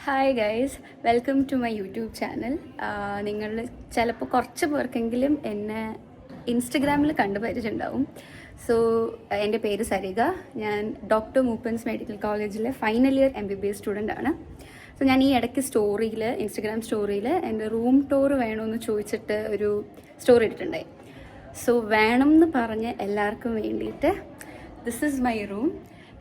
Hi guys, welcome to my YouTube channel. നിങ്ങൾ ചിലപ്പോൾ കുറച്ച് പേർക്കെങ്കിലും എന്നെ ഇൻസ്റ്റഗ്രാമിൽ കണ്ടു പരിചയമുണ്ടാവും. സോ എൻ്റെ പേര് സരിക. ഞാൻ ഡോക്ടർ മൂപ്പൻസ് മെഡിക്കൽ കോളേജിലെ ഫൈനൽ ഇയർ MBBS സ്റ്റുഡൻ്റ് ആണ്. സോ ഞാൻ ഈ ഇടയ്ക്ക് ഇൻസ്റ്റഗ്രാം സ്റ്റോറിയിൽ എൻ്റെ റൂം ടൂർ വേണമെന്ന് ചോദിച്ചിട്ട് ഒരു സ്റ്റോറി ഇട്ടിട്ടുണ്ടായി. സോ വേണം എന്ന് പറഞ്ഞ് എല്ലാവർക്കും വേണ്ടിയിട്ട് ദിസ് ഈസ് മൈ റൂം.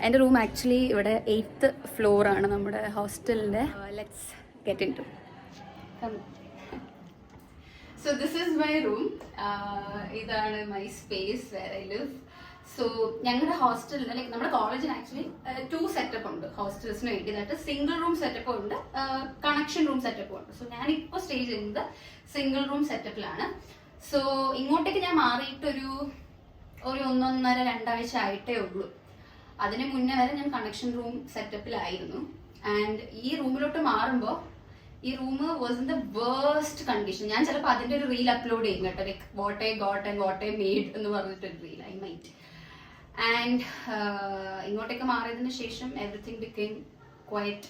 എൻ്റെ റൂം ആക്ച്വലി ഇവിടെ 8th ഫ്ലോറാണ് നമ്മുടെ ഹോസ്റ്റലിൻ്റെ. Let's get into. So this is my room. ഇതാണ് my space where I live. So ഞങ്ങളുടെ ഹോസ്റ്റലിൽ ലൈക്ക് നമ്മുടെ കോളേജിന് ആക്ച്വലി 2 സെറ്റപ്പ് ഉണ്ട് ഹോസ്റ്റൽസിന് വേണ്ടി. അതായത് സിംഗിൾ റൂം സെറ്റപ്പും ഉണ്ട്, കണക്ഷൻ റൂം സെറ്റപ്പും ഉണ്ട്. സോ ഞാനിപ്പോൾ സ്റ്റേ ചെയ്യുന്നത് സിംഗിൾ റൂം സെറ്റപ്പിലാണ്. സോ ഇങ്ങോട്ടേക്ക് ഞാൻ മാറിയിട്ടൊരു 1.5-2 ആഴ്ച ആയിട്ടേ ഉള്ളൂ. അതിന് മുന്നേ വരെ ഞാൻ കണക്ഷൻ റൂം സെറ്റപ്പിലായിരുന്നു. ആൻഡ് ഈ റൂമിലോട്ട് മാറുമ്പോൾ ഈ room was in the worst condition. ഞാൻ ചിലപ്പോൾ അതിൻ്റെ ഒരു റീൽ അപ്ലോഡ് ചെയ്യും കേട്ടോ, like what I got and what I made എന്ന് പറഞ്ഞിട്ടൊരു റീൽ ഐ മൈറ്റ്. ആൻഡ് ഇങ്ങോട്ടേക്ക് മാറിയതിന് ശേഷം എവറിത്തിങ് ബിക്കെയിം ക്വൈറ്റ്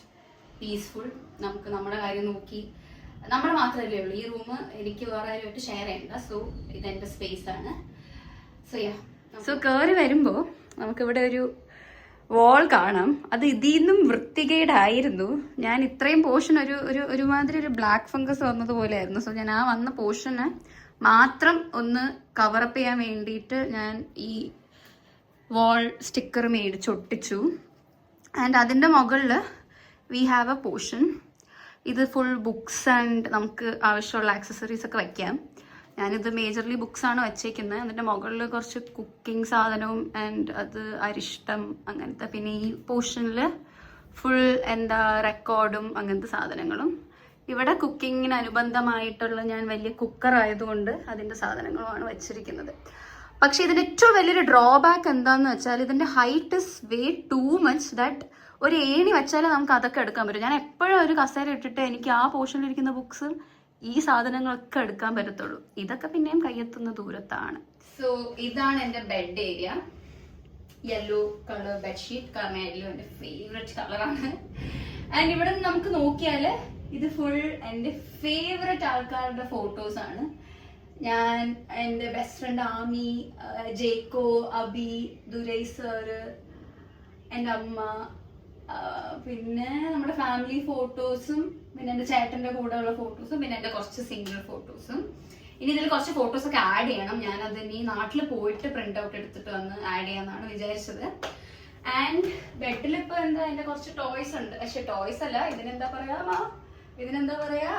പീസ്ഫുൾ. നമുക്ക് നമ്മുടെ കാര്യം നോക്കി നമ്മൾ മാത്രമല്ലേ ഉള്ളൂ. ഈ റൂം എനിക്ക് വേറെ ആരുമായിട്ട് ഷെയർ ചെയ്യണ്ട. സോ ഇതെൻ്റെ സ്പേസ് ആണ്. സോ കയറി വരുമ്പോൾ നമുക്കിവിടെ ഒരു വാൾ കാണാം. അത് ഇതിന്നും വൃത്തികേടായിരുന്നു. ഞാൻ ഇത്രയും പോർഷൻ ഒരുമാതിരി ഒരു ബ്ലാക്ക് ഫംഗസ് വന്നതുപോലെ ആയിരുന്നു. സോ ഞാൻ ആ വന്ന പോർഷന് മാത്രം ഒന്ന് കവറപ്പ് ചെയ്യാൻ വേണ്ടിയിട്ട് ഞാൻ ഈ വാൾ സ്റ്റിക്കർ മേടിച്ചൊട്ടിച്ചു. ആൻഡ് അതിൻ്റെ മുകളിൽ വി ഹാവ് എ പോർഷൻ. ഇത് ഫുൾ ബുക്സ് ആൻഡ് നമുക്ക് ആവശ്യമുള്ള ആക്സസറീസ് ഒക്കെ വയ്ക്കാം. ഞാനിത് മേജർലി ബുക്സ് ആണ് വെച്ചേക്കുന്നത്. അതിൻ്റെ മുകളിൽ കുറച്ച് കുക്കിംഗ് സാധനവും ആൻഡ് അത് അരിഷ്ടം അങ്ങനത്തെ, പിന്നെ ഈ പോർഷനിൽ ഫുൾ റെക്കോർഡും അങ്ങനത്തെ സാധനങ്ങളും. ഇവിടെ കുക്കിങ്ങിന് അനുബന്ധമായിട്ടുള്ള ഞാൻ വലിയ കുക്കർ ആയതുകൊണ്ട് അതിൻ്റെ സാധനങ്ങളുമാണ് വെച്ചിരിക്കുന്നത്. പക്ഷേ ഇതിൻ്റെ ഏറ്റവും വലിയൊരു ഡ്രോബാക്ക് എന്താണെന്ന് വെച്ചാൽ ഇതിൻ്റെ height is way too much. That ഒരു ഏണി വെച്ചാലേ നമുക്ക് അതൊക്കെ എടുക്കാൻ പറ്റും. ഞാൻ എപ്പോഴും ഒരു കസേര ഇട്ടിട്ട് എനിക്ക് ആ പോർഷനിലിരിക്കുന്ന ബുക്സ് ഈ സാധനങ്ങളൊക്കെ എടുക്കാൻ പറ്റത്തുള്ളൂ. ഇതൊക്കെ പിന്നെയും കയ്യെത്തുന്ന ദൂരത്താണ്. സോ ഇതാണ് എൻ്റെ bed area. Yellow colour bedsheet, കാരണം യെല്ലോ എൻ്റെ ഫേവറേറ്റ് കളറാണ്. ആൻഡ് ഇവിടെ നമുക്ക് നോക്കിയാൽ ഇത് ഫുൾ എൻ്റെ ഫേവറേറ്റ് ആൾക്കാരുടെ ഫോട്ടോസ് ആണ്. ഞാൻ എൻ്റെ best friend Aami, Jacko, Abi, Durai sir, എൻ്റെ അമ്മ, പിന്നെ നമ്മുടെ ഫാമിലി ഫോട്ടോസും, പിന്നെ എൻ്റെ ചേട്ടൻ്റെ കൂടെ ഉള്ള ഫോട്ടോസും, പിന്നെ എൻ്റെ കുറച്ച് സിംഗിൾ ഫോട്ടോസും. ഇനി ഇതിൽ കുറച്ച് ഫോട്ടോസ് ഒക്കെ ആഡ് ചെയ്യണം. ഞാനത് ഇനി നാട്ടിൽ പോയിട്ട് പ്രിന്റ് ഔട്ട് എടുത്തിട്ട് വന്ന് ആഡ് ചെയ്യാന്നാണ് വിചാരിച്ചത്. ആൻഡ് ബെഡിൽ ഇപ്പൊ എൻ്റെ കുറച്ച് ടോയ്സ് ഉണ്ട്. പക്ഷെ ടോയ്സ് അല്ല, ഇതിനെന്താ പറയാ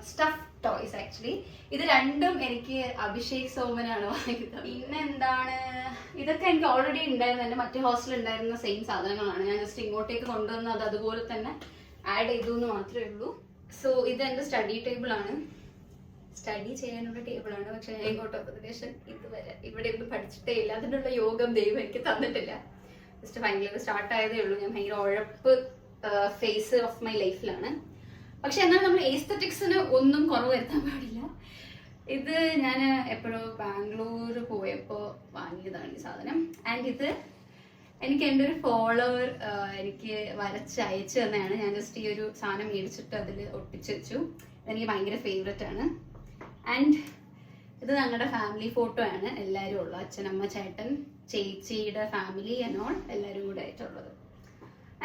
സ്റ്റഫ് ടോയ്സ് ആക്ച്വലി. ഇത് രണ്ടും എനിക്ക് അഭിഷേക് സോമനാണ് വാങ്ങിയത്. പിന്നെ എന്താണ്, ഇതൊക്കെ എനിക്ക് ഓൾറെഡി ഉണ്ടായിരുന്നു, എൻ്റെ മറ്റേ ഹോസ്റ്റലിൽ ഉണ്ടായിരുന്ന സെയിം സാധനങ്ങളാണ്. ഞാൻ ജസ്റ്റ് ഇങ്ങോട്ടേക്ക് കൊണ്ടുവന്ന് അത് അതുപോലെ തന്നെ ആഡ് ചെയ്തു എന്ന് മാത്രമേ ഉള്ളൂ. സോ ഇത് എൻ്റെ സ്റ്റഡി ടേബിളാണ്. സ്റ്റഡി ചെയ്യാനുള്ള ടേബിളാണ്. പക്ഷെ ഞാൻ ഇങ്ങോട്ട് ഉപദേശം ഇതുവരെ ഇവിടെ ഒന്നും പഠിച്ചിട്ടേ ഇല്ല. അതിനുള്ള യോഗം ദൈവം എനിക്ക് തന്നിട്ടില്ല. ജസ്റ്റ് ഫൈനൽ ഇയർ സ്റ്റാർട്ട് ആയതേ ഉള്ളൂ. ഞാൻ ഭയങ്കര ഉഴപ്പ് ഫേസ് ഓഫ് മൈ ലൈഫിലാണ്. പക്ഷെ എന്നാൽ നമ്മൾ എസ്തെറ്റിക്സിന് ഒന്നും കുറവ് വരുത്താൻ പാടില്ല. ഇത് ഞാൻ എപ്പോഴോ ബാംഗ്ലൂർ പോയപ്പോൾ വാങ്ങിയതാണ് ഈ സാധനം. ആൻഡ് ഇത് എനിക്ക് എൻ്റെ ഒരു ഫോളോവർ എനിക്ക് വരച്ച് അയച്ചു തന്നെയാണ്. ഞാൻ ജസ്റ്റ് ഈ ഒരു സാധനം മേടിച്ചിട്ട് അതിൽ ഒട്ടിച്ചു വെച്ചു. ഇതെനിക്ക് ഭയങ്കര ഫേവററ്റ് ആണ്. ആൻഡ് ഇത് ഞങ്ങളുടെ ഫാമിലി ഫോട്ടോ ആണ്, എല്ലാവരും ഉള്ളത്. അച്ഛനമ്മ, ചേട്ടൻ, ചേച്ചിയുടെ ഫാമിലി എന്നോൾ എല്ലാവരും കൂടെ ആയിട്ടുള്ളത്.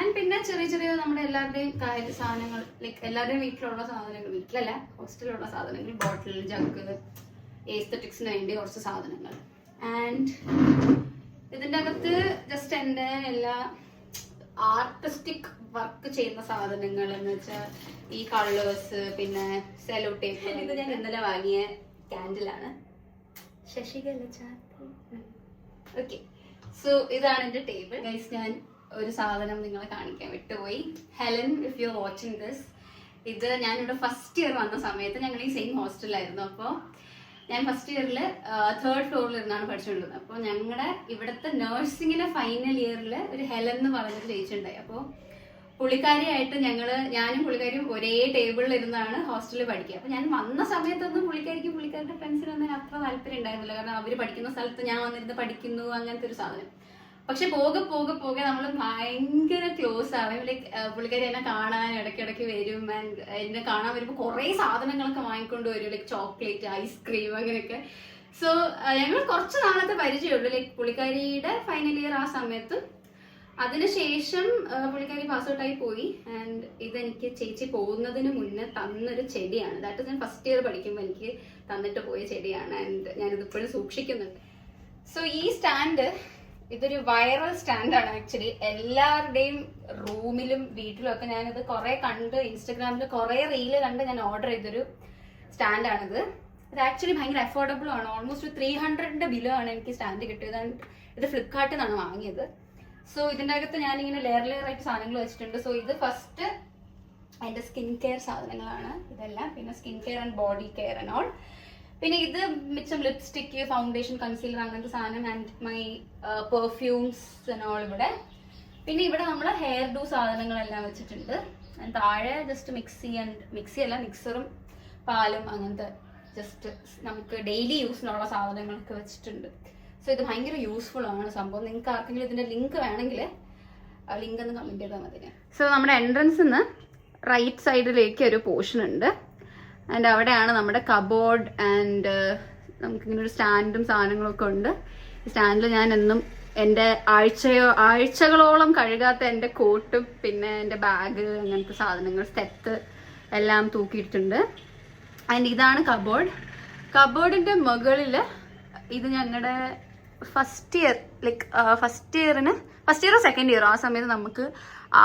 ആൻഡ് പിന്നെ ചെറിയ ചെറിയ നമ്മുടെ എല്ലാവരുടെയും സാധനങ്ങൾ, ലൈക്ക് എല്ലാവരുടെയും വീട്ടിലുള്ള സാധനങ്ങൾ, വീട്ടിലല്ല ഹോസ്റ്റലിലുള്ള സാധനങ്ങൾ, ബോട്ടിൽ, ജഗ്, എസ്തെറ്റിക്സിന് വേണ്ടി കുറച്ച് സാധനങ്ങൾ. ആൻഡ് ഇതിൻ്റെ അകത്ത് ജസ്റ്റ് എൻ്റെ എല്ലാ ആർട്ടിസ്റ്റിക് വർക്ക് ചെയ്യുന്ന സാധനങ്ങൾ എന്ന് വെച്ചാൽ ഈ കളേഴ്സ്, പിന്നെ സെലോ ടേപ്പ്. ഇത് ഞാൻ ഇന്നലെ വാങ്ങിയ ക്യാൻഡിലാണ്. ശശികല ചാത്തി. ഓക്കെ, സോ ഇതാണ് എൻ്റെ ടേബിൾ. ഗൈസ്, ഞാൻ ഒരു സാധനം നിങ്ങളെ കാണിക്കാൻ വിട്ടുപോയി. Helen, if you are watching this, ഇത് ഞാനിവിടെ ഫസ്റ്റ് ഇയർ വന്ന സമയത്ത് ഞങ്ങൾ ഈ സെയിം ഹോസ്റ്റലിലായിരുന്നു. അപ്പോൾ ഞാൻ ഫസ്റ്റ് ഇയറിൽ 3rd ഫ്ലോറിൽ ഇരുന്നാണ് പഠിച്ചുകൊണ്ടിരുന്നത്. അപ്പോൾ ഞങ്ങളുടെ ഇവിടുത്തെ നഴ്സിങ്ങിന്റെ ഫൈനൽ ഇയറിൽ ഒരു ഹെലൻ എന്ന് പറഞ്ഞൊരു ചേച്ചിയുണ്ടായി. അപ്പോൾ പുള്ളിക്കാരിയായിട്ട് ഞാനും പുള്ളിക്കാരിയും ഒരേ ടേബിളിൽ ഇരുന്നാണ് ഹോസ്റ്റലിൽ പഠിക്കുക. അപ്പോൾ ഞാൻ വന്ന സമയത്തൊന്നും പുള്ളിക്കാരിക്കും പുള്ളിക്കാരുടെ ഫ്രണ്ട്സിനൊന്നും അത്ര താല്പര്യം ഉണ്ടായിരുന്നില്ല. കാരണം അവർ പഠിക്കുന്ന സ്ഥലത്ത് ഞാൻ വന്നിരുന്ന് പഠിക്കുന്നു, അങ്ങനത്തെ ഒരു സാധനം. പക്ഷെ പോകെ പോകെ പോകെ നമ്മൾ ഭയങ്കര ക്ലോസ് ആവും. ലൈക്ക് പുള്ളിക്കാരി എന്നെ കാണാൻ ഇടയ്ക്കിടയ്ക്ക് വരും. ആൻഡ് എന്നെ കാണാൻ വരുമ്പോൾ കുറേ സാധനങ്ങളൊക്കെ വാങ്ങിക്കൊണ്ട് വരും, ലൈക്ക് ചോക്ലേറ്റ്, ഐസ്ക്രീം, അങ്ങനെയൊക്കെ. സോ ഞങ്ങൾ കുറച്ച് നാളത്തെ പരിചയമുള്ളൂ. ലൈക്ക് പുള്ളിക്കാരിയുടെ ഫൈനൽ ഇയർ ആ സമയത്ത്. അതിനുശേഷം പുള്ളിക്കാരി പാസ് ഔട്ടായി പോയി. ആൻഡ് ഇതെനിക്ക് ചേച്ചി പോകുന്നതിന് മുന്നേ തന്നൊരു ചെടിയാണ്. ദാറ്റ് ഞാൻ ഫസ്റ്റ് ഇയർ പഠിക്കുമ്പോൾ എനിക്ക് തന്നിട്ട് പോയ ചെടിയാണ്. ആൻഡ് ഞാനിതിപ്പോഴും സൂക്ഷിക്കുന്നുണ്ട്. സോ ഈ സ്റ്റാൻഡ് ഇതൊരു വൈറൽ സ്റ്റാൻഡാണ് ആക്ച്വലി. എല്ലാവരുടെയും റൂമിലും വീട്ടിലും ഒക്കെ ഞാനിത് കുറെ കണ്ട്, ഇൻസ്റ്റഗ്രാമിൽ കുറെ റീല് കണ്ട് ഞാൻ ഓർഡർ ചെയ്തൊരു സ്റ്റാൻഡാണിത്. ഇത് ആക്ച്വലി ഭയങ്കര അഫോർഡബിൾ ആണ്. ഓൾമോസ്റ്റ് 300ന്റെ ബിലോ ആണ് എനിക്ക് സ്റ്റാൻഡ് കിട്ടിയത്. ആൻഡ് ഇത് ഫ്ലിപ്കാർട്ടിൽ നിന്നാണ് വാങ്ങിയത്. സോ ഇതിൻ്റെ അകത്ത് ഞാനിങ്ങനെ ലെയർ ആയിട്ട് സാധനങ്ങൾ വെച്ചിട്ടുണ്ട്. സോ ഇത് ഫസ്റ്റ് എൻ്റെ സ്കിൻ കെയർ സാധനങ്ങളാണ് ഇതെല്ലാം. പിന്നെ skin care and body care and all. പിന്നെ ഇത് മിച്ചം ലിപ്സ്റ്റിക്ക്, ഫൗണ്ടേഷൻ, കൺസീലർ, അങ്ങനത്തെ സാധനം. And my perfumes and all ഇവിടെ. പിന്നെ ഇവിടെ നമ്മൾ ഹെയർ ഡൂ സാധനങ്ങളെല്ലാം വെച്ചിട്ടുണ്ട്. ആൻഡ് താഴെ ജസ്റ്റ് മിക്സി അല്ല, മിക്സറും പാലും അങ്ങനത്തെ ജസ്റ്റ് നമുക്ക് ഡെയിലി യൂസിനുള്ള സാധനങ്ങളൊക്കെ വെച്ചിട്ടുണ്ട്. സോ ഇത് ഭയങ്കര യൂസ്ഫുൾ ആണ് സംഭവം. നിങ്ങൾക്ക് ആർക്കെങ്കിലും ഇതിന്റെ ലിങ്ക് വേണമെങ്കിൽ ആ ലിങ്ക് ഒന്ന് കമന്റ് ചെയ്താൽ മതി. സോ നമ്മുടെ എൻട്രൻസിൽ നിന്ന് റൈറ്റ് സൈഡിലേക്ക് ഒരു പോർഷൻ ഉണ്ട്. ആൻഡ് അവിടെയാണ് നമ്മുടെ കബോർഡ്. ആൻഡ് നമുക്കിങ്ങനെ ഒരു സ്റ്റാൻഡും സാധനങ്ങളൊക്കെ ഉണ്ട്. ഈ സ്റ്റാൻഡിൽ ഞാൻ എന്നും എൻ്റെ ആഴ്ചകളോളം കഴുകാത്ത എൻ്റെ കോട്ടും പിന്നെ എൻ്റെ ബാഗ്, അങ്ങനത്തെ സാധനങ്ങൾ, സ്റ്റെത്ത് എല്ലാം തൂക്കിയിട്ടുണ്ട്. ആൻഡ് ഇതാണ് കബോർഡ്. കബോർഡിൻ്റെ മുകളിൽ ഇത് ഞങ്ങളുടെ ഫസ്റ്റ് ഇയറോ സെക്കൻഡ് ഇയറോ ആ സമയത്ത് നമുക്ക്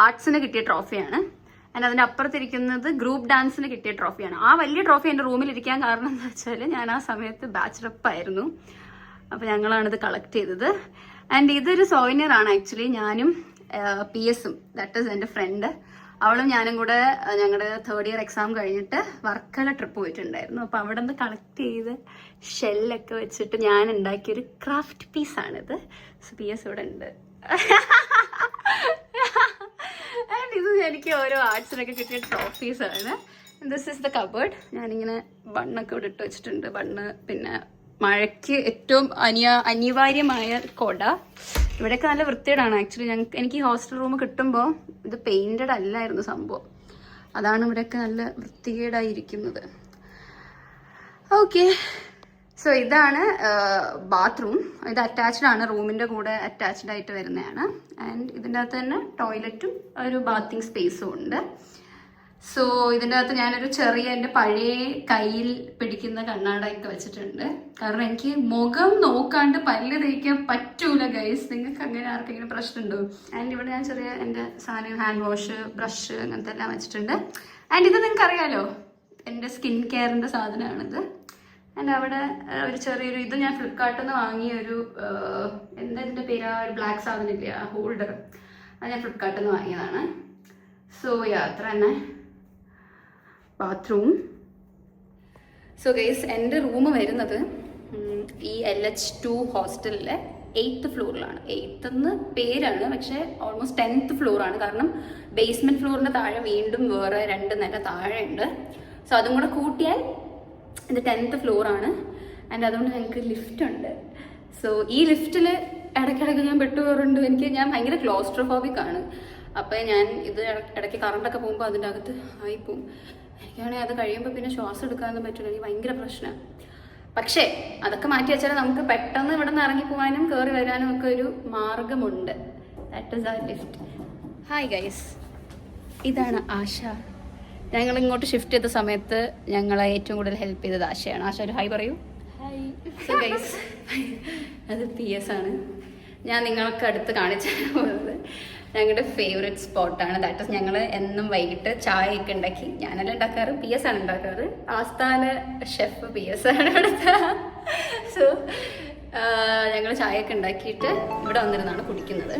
ആർട്സിന് കിട്ടിയ ട്രോഫിയാണ്. ആൻഡ് അതിൻ്റെ അപ്പുറത്തിരിക്കുന്നത് ഗ്രൂപ്പ് ഡാൻസിന് കിട്ടിയ ട്രോഫിയാണ്. ആ വലിയ ട്രോഫി എൻ്റെ റൂമിലിരിക്കാൻ കാരണം എന്താ വെച്ചാൽ ഞാൻ ആ സമയത്ത് ബാച്ച് റെപ്പായിരുന്നു. അപ്പോൾ ഞങ്ങളാണിത് കളക്ട് ചെയ്തത്. ആൻഡ് ഇതൊരു സോവനിയർ ആണ് ആക്ച്വലി. ഞാനും PS-ഉം, ദാറ്റ് ഈസ് എൻ്റെ ഫ്രണ്ട്, അവളും ഞാനും കൂടെ ഞങ്ങളുടെ തേർഡ് ഇയർ എക്സാം കഴിഞ്ഞിട്ട് വർക്കല ട്രിപ്പ് പോയിട്ടുണ്ടായിരുന്നു. അപ്പോൾ അവിടെ നിന്ന് കളക്ട് ചെയ്ത് ഷെല്ലൊക്കെ വെച്ചിട്ട് ഞാൻ ഉണ്ടാക്കിയൊരു ക്രാഫ്റ്റ് പീസാണിത്. സോ PS ഇവിടെ ഉണ്ട്. ആൻഡ് ഇത് എനിക്ക് ഓരോ ആർട്സിനൊക്കെ കിട്ടിയ ട്രോഫീസാണ്. This is the cupboard. ഞാനിങ്ങനെ ബണ്ണൊക്കെ ഇവിടെ ഇട്ട് വെച്ചിട്ടുണ്ട്. ബണ്ണ്, പിന്നെ മഴയ്ക്ക് ഏറ്റവും അനിവാര്യമായ കൊട. ഇവിടെയൊക്കെ നല്ല വൃത്തികേടാണ് ആക്ച്വലി. എനിക്ക് ഹോസ്റ്റൽ റൂം കിട്ടുമ്പോൾ ഇത് പെയിൻറ്റഡ് അല്ലായിരുന്നു സംഭവം. അതാണ് ഇവിടെയൊക്കെ നല്ല വൃത്തികേടായിരിക്കുന്നത്. ഓക്കെ, സോ ഇതാണ് ബാത്റൂം. ഇത് അറ്റാച്ച്ഡ് ആണ്, റൂമിൻ്റെ കൂടെ അറ്റാച്ച്ഡ് ആയിട്ട് വരുന്നതാണ്. ആൻഡ് ഇതിൻ്റെ അകത്ത് തന്നെ ടോയ്ലറ്റും ഒരു ബാത്തിങ് സ്പേസും ഉണ്ട്. സോ ഇതിൻ്റെ അകത്ത് ഞാനൊരു ചെറിയ എൻ്റെ പഴയ കയ്യിൽ പിടിക്കുന്ന കണ്ണാടയൊക്കെ വെച്ചിട്ടുണ്ട്. കാരണം എനിക്ക് മുഖം നോക്കാണ്ട് പല്ല് തേക്കാൻ പറ്റൂല ഗൈസ്. നിങ്ങൾക്ക് അങ്ങനെ ആർക്കെങ്കിലും പ്രശ്നമുണ്ടോ? ആൻഡ് ഇവിടെ ഞാൻ ചെറിയ എൻ്റെ സാധനം, ഹാൻഡ് വാഷ്, ബ്രഷ്, അങ്ങനത്തെ എല്ലാം വെച്ചിട്ടുണ്ട്. ആൻഡ് ഇത് നിങ്ങൾക്ക് അറിയാലോ, എൻ്റെ സ്കിൻ കെയറിൻ്റെ സാധനമാണിത്. ആൻഡ് അവിടെ ഒരു ചെറിയൊരു ഇത് ഞാൻ ഫ്ലിപ്കാർട്ടിൽ നിന്ന് വാങ്ങിയ ഒരു എന്താ ഇതിൻ്റെ പേര്, ഒരു ബ്ലാക്ക് സാധനം ഇല്ല, ഹോൾഡർ, അത് ഞാൻ ഫ്ലിപ്കാർട്ടിൽ നിന്ന് വാങ്ങിയതാണ്. സോ യാത്ര തന്നെ ബാത്റൂം. സോ ഗൈസ്, എൻ്റെ റൂം വരുന്നത് ഈ LH2 ഹോസ്റ്റലിലെ 8th ഫ്ലോറിലാണ്. 8th എന്ന് പേരാണ്, പക്ഷേ ഓൾമോസ്റ്റ് 10th ഫ്ലോറാണ്. കാരണം ബേസ്മെൻറ്റ് ഫ്ലോറിൻ്റെ താഴെ വീണ്ടും വേറെ 2 നില താഴെ ഉണ്ട്. സോ അതും കൂടെ കൂട്ടിയാൽ ഇത് 10th ഫ്ലോറാണ്. ആൻഡ് അതുകൊണ്ട് ഞങ്ങൾക്ക് ലിഫ്റ്റ് ഉണ്ട്. സോ ഈ ലിഫ്റ്റിൽ ഇടയ്ക്കിടയ്ക്ക് ഞാൻ പെട്ടുപോകാറുണ്ട്. ഞാൻ ഭയങ്കര ക്ലോസ്ട്രോഫോബിക് ആണ്. അപ്പോൾ ഞാൻ ഇത് ഇടയ്ക്ക് കറണ്ടൊക്കെ പോകുമ്പോൾ അതിൻ്റെ അകത്ത് ആയിപ്പോവും. എനിക്കാണെങ്കിൽ അത് കഴിയുമ്പോൾ പിന്നെ ശ്വാസം എടുക്കാനൊന്നും പറ്റില്ല. എനിക്ക് ഭയങ്കര പ്രശ്നമാണ്. പക്ഷേ അതൊക്കെ മാറ്റി വെച്ചാൽ നമുക്ക് പെട്ടെന്ന് ഇവിടെ നിന്ന് ഇറങ്ങിപ്പോവാനും കയറി വരാനും ഒക്കെ ഒരു മാർഗമുണ്ട്. That is R lift. Hi guys, ഇതാണ് ആശ. ഞങ്ങൾ ഇങ്ങോട്ട് ഷിഫ്റ്റ് ചെയ്ത സമയത്ത് ഞങ്ങളെ ഏറ്റവും കൂടുതൽ ഹെൽപ്പ് ചെയ്തത് ആശയാണ്. ആശ ഒരു ഹായ് പറയൂ. ഹായ്. സോ ഗൈസ്, അത് PS ആണ്. ഞാൻ നിങ്ങൾക്ക് അടുത്ത് കാണിച്ചു പോകുന്നത് ഞങ്ങളുടെ ഫേവറേറ്റ് സ്പോട്ടാണ്. ദാറ്റ് ഈസ് ഞങ്ങൾ എന്നും വൈകിട്ട് ചായയൊക്കെ ഉണ്ടാക്കി, ഞാനല്ല ഉണ്ടാക്കാറ്, PS ആണ് ഉണ്ടാക്കാറ്. ആസ്ഥാന ഷെഫ് PS ആണ് ഇവിടുത്തെ. സോ ഞങ്ങൾ ചായയൊക്കെ ഉണ്ടാക്കിയിട്ട് ഇവിടെ വന്നിരുന്നാണ് കുടിക്കുന്നത്.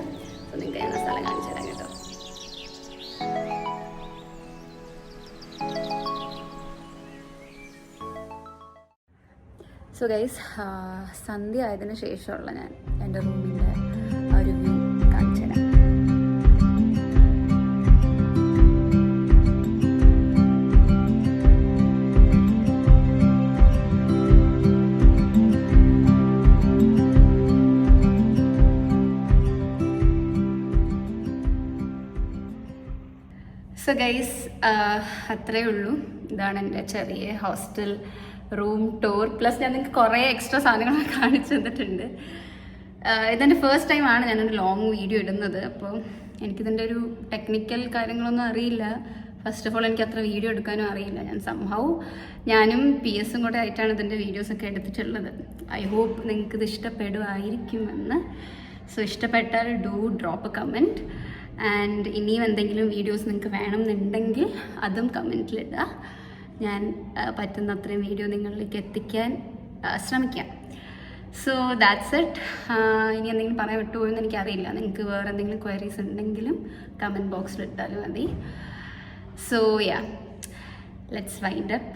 സോ നിങ്ങൾക്ക് ഞാൻ സ്ഥലം കാണിച്ചു തരാം കേട്ടോ. സോ ഗൈസ്, സന്ധ്യ ആയതിനു ശേഷമുള്ള ഞാൻ എൻ്റെ റൂമിൻ്റെ ഒരു വ്യൂ കാണിച്ചു തരാം. സോ ഗൈസ് അത്രയേ ഉള്ളൂ. ഇതാണ് എൻ്റെ ചെറിയ ഹോസ്റ്റൽ റൂം ടൂർ. പ്ലസ് ഞാൻ നിങ്ങൾക്ക് കുറേ എക്സ്ട്രാ സാധനങ്ങളൊക്കെ കാണിച്ചു തന്നിട്ടുണ്ട്. ഇതെൻ്റെ ഫസ്റ്റ് ടൈമാണ് ഞാനൊരു ലോങ് വീഡിയോ ഇടുന്നത്. അപ്പോൾ എനിക്കിതിൻ്റെ ഒരു ടെക്നിക്കൽ കാര്യങ്ങളൊന്നും അറിയില്ല. ഫസ്റ്റ് ഓഫ് ഓൾ എനിക്ക് അത്ര വീഡിയോ എടുക്കാനും അറിയില്ല. ഞാനും PS കൂടെ ആയിട്ടാണ് ഇതിൻ്റെ വീഡിയോസൊക്കെ എടുത്തിട്ടുള്ളത്. ഐ ഹോപ്പ് നിങ്ങൾക്കിത് ഇഷ്ടപ്പെടുമായിരിക്കുമെന്ന്. സോ ഇഷ്ടപ്പെട്ടാൽ do drop A comment. And ഇനിയും എന്തെങ്കിലും വീഡിയോസ് നിങ്ങൾക്ക് വേണമെന്നുണ്ടെങ്കിൽ അതും കമൻറ്റിലിടുക. ഞാൻ പറ്റുന്ന അത്രയും വീഡിയോ നിങ്ങളിലേക്ക് എത്തിക്കാൻ ശ്രമിക്കാം. So that's it. ഇനി എന്തെങ്കിലും പറയാൻ വിട്ടുപോയെന്ന് എനിക്കറിയില്ല. നിങ്ങൾക്ക് വേറെ എന്തെങ്കിലും ക്വയറീസ് ഉണ്ടെങ്കിലും കമൻറ്റ് ബോക്സിൽ ഇട്ടാലും മതി. So yeah, let's wind up.